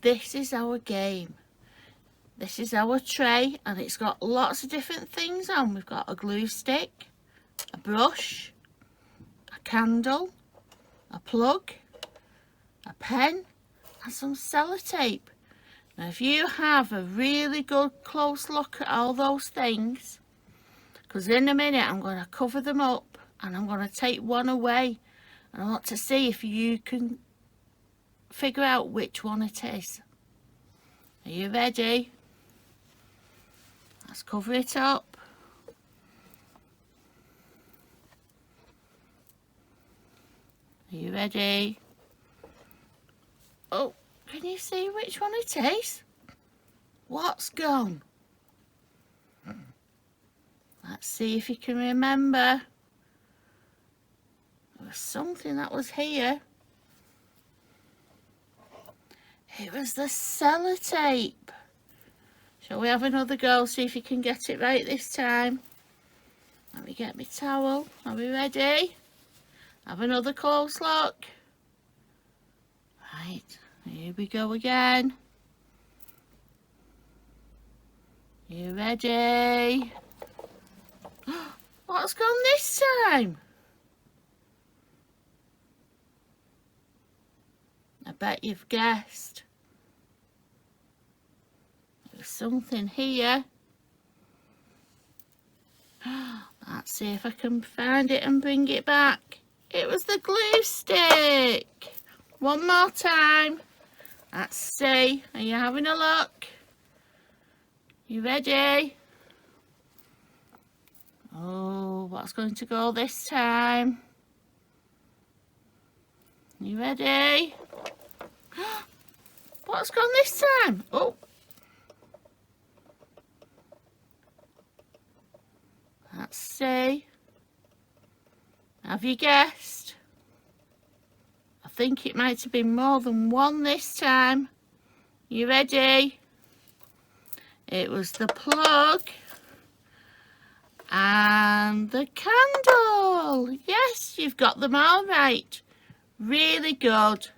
this is our game. This is our tray, and it's got lots of different things on. We've got a glue stick, a brush, a candle, a plug, a pen, and some sellotape. Now, if you have a really good close look at all those things, because in a minute I'm going to cover them up and I'm going to take one away, and I want to see if you can figure out which one it is. Are you ready? Let's cover it up. Are you ready? Oh, can you see which one it is? What's gone? Let's see if you can remember. There was something that was here. It was the sellotape. Shall we have another go, see if you can get it right this time? Let me get my towel. Are we ready? Have another close look. Right, here we go again. You ready? What's gone this time? I bet you've guessed. There's something here. Let's see if I can find it and bring it back. It was the glue stick. One more time. Let's see. Are you having a look? You ready? Oh, what's going to go this time? You ready? What's gone this time? Oh. Let's see. Have you guessed? I think it might have been more than one this time. You ready? It was the plug and the candle. Yes, you've got them all right. Really good.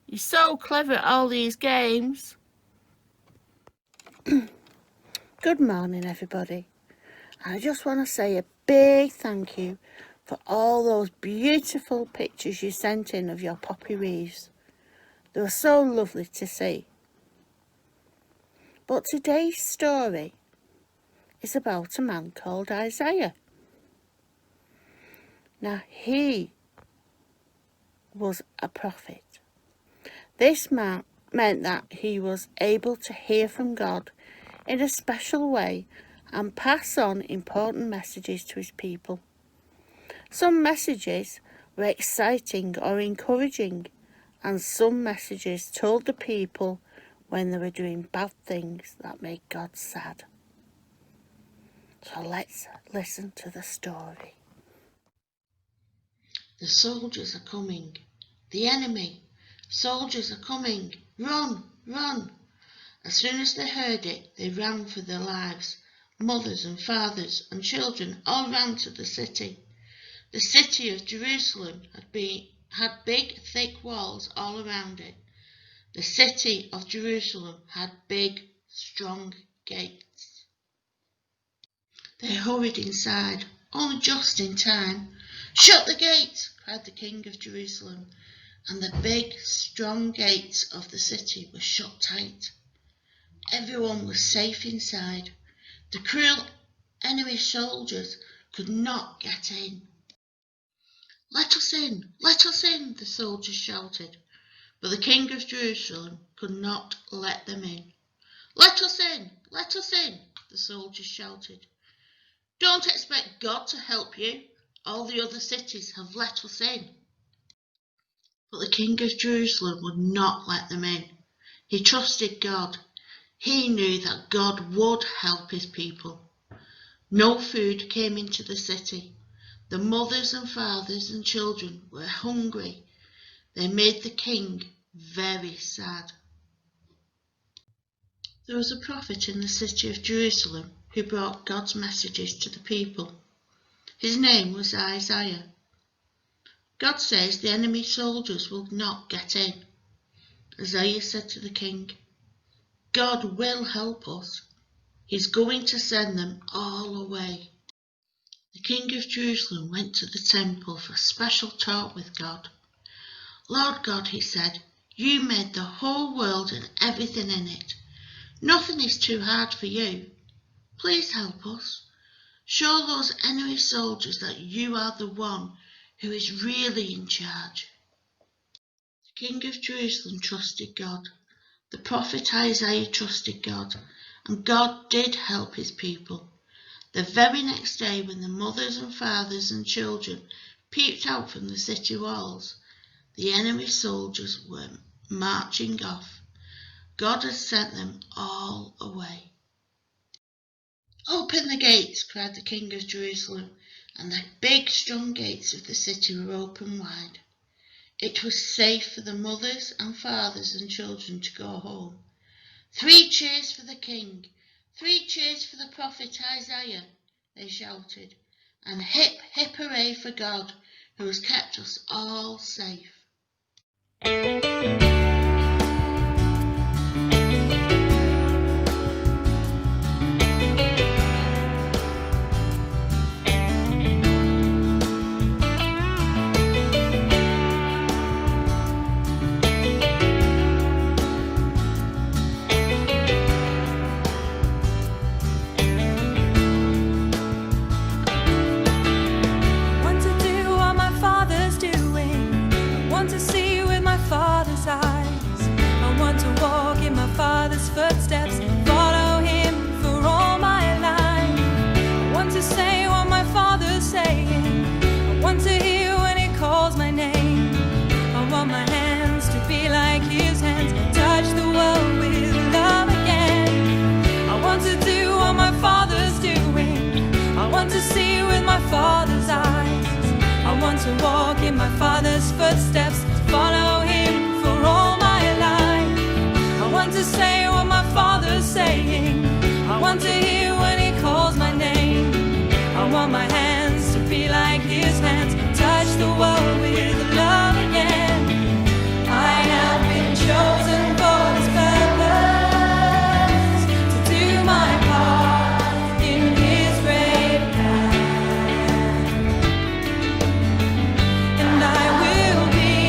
You're so clever at all these games. Good morning, everybody. I just want to say a big thank you for all those beautiful pictures you sent in of your poppy wreaths. They were so lovely to see. But today's story is about a man called Isaiah. Now, he was a prophet. This meant that he was able to hear from God in a special way and pass on important messages to his people. Some messages were exciting or encouraging, and some messages told the people when they were doing bad things that made God sad. So let's listen to the story. The soldiers are coming. The enemy. Soldiers are coming. Run, run. As soon as they heard it, they ran for their lives. Mothers and fathers and children all ran to the city. The city of Jerusalem had big, thick walls all around it. The city of Jerusalem had big, strong gates. They hurried inside, only just in time. "Shut the gates!" cried the king of Jerusalem, and the big, strong gates of the city were shut tight. Everyone was safe inside. The cruel enemy soldiers could not get in. "Let us in! Let us in!" the soldiers shouted, but the king of Jerusalem could not let them in. "Let us in! Let us in!" the soldiers shouted. "Don't expect God to help you. All the other cities have let us in." But the king of Jerusalem would not let them in. He trusted God. He knew that God would help his people. No food came into the city. The mothers and fathers and children were hungry. They made the king very sad. There was a prophet in the city of Jerusalem who brought God's messages to the people. His name was Isaiah. God says the enemy soldiers will not get in. Isaiah said to the king, God will help us. He's going to send them all away. The king of Jerusalem went to the temple for a special talk with God. Lord God, he said, you made the whole world and everything in it. Nothing is too hard for you. Please help us. Show those enemy soldiers that you are the one who is really in charge. The king of Jerusalem trusted God. The prophet Isaiah trusted God, and God did help his people. The very next day, when the mothers and fathers and children peeped out from the city walls, the enemy soldiers were marching off. God had sent them all away. Open the gates, cried the king of Jerusalem, and the big strong gates of the city were open wide. It was safe for the mothers and fathers and children to go home. 3 cheers for the king, 3 cheers for the prophet Isaiah, they shouted, and hip, hip hooray for God, who has kept us all safe. Footsteps, follow him for all my life. I want to say what my father's saying. I want to hear when he calls my name. I want my hands to be like his hands, touch the world with love again. I want to do what my father's doing. I want to see with my father's eyes. I want to walk in my father's footsteps, follow him for all my life. I want to say what my father's saying. I want to hear when he calls my name. I want my hands to be like his hands, touch the world with love again. I have been chosen for this purpose, to do my part in his great plan. And I will be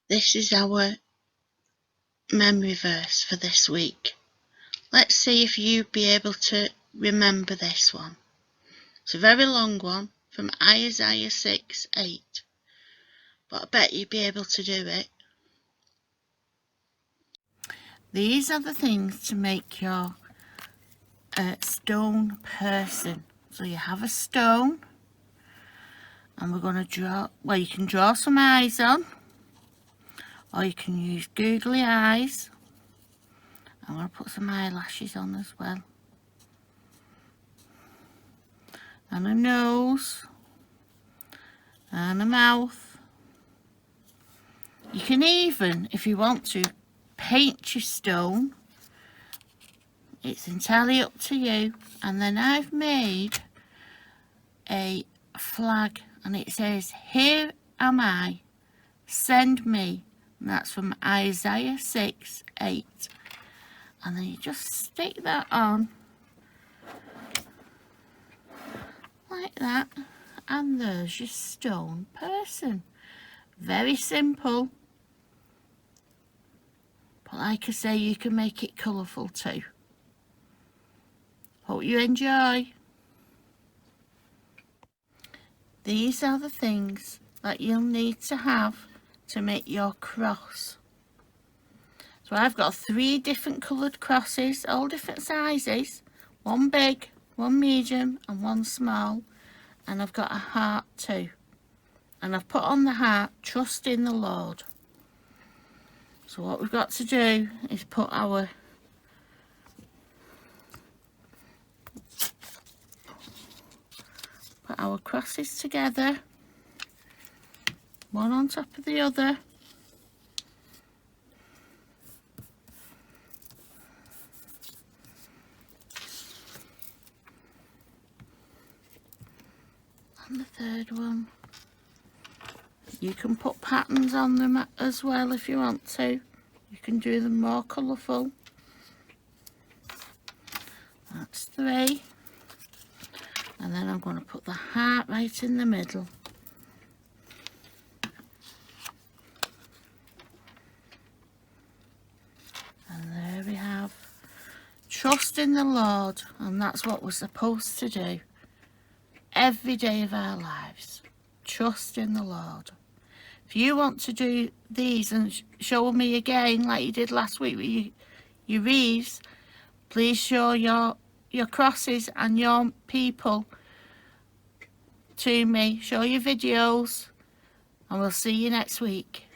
This is our memory verse for this week. Let's see if you'd be able to remember this one. It's a very long one from Isaiah 6:8, but I bet you'd be able to do it. These are the things to make your stone person. So you have a stone, and we're going to draw, well, you can draw some eyes on, or you can use googly eyes. I'm going to put some eyelashes on as well, and a nose, and a mouth. You can even, if you want to, paint your stone. It's entirely up to you. And then I've made a flag, and it says, "Here am I, send me." And that's from Isaiah 6:8. And then you just stick that on like that, and there's your stone person. Very simple, but like I say, you can make it colourful too. Hope you enjoy. These are the things that you'll need to have to make your cross. So I've got 3 different coloured crosses, all different sizes. One big, one medium and one small. And I've got a heart too. And I've put on the heart, "Trust in the Lord." So what we've got to do is put our crosses together, one on top of the other. And the third one. You can put patterns on them as well if you want to. You can do them more colourful. That's 3. And then I'm going to put the heart right in the middle. And there we have "Trust in the Lord." And that's what we're supposed to do every day of our lives. Trust in the Lord. If you want to do these and show me again like you did last week with your wreaths, please show your crosses and your people to me. Show your videos, and we'll see you next week.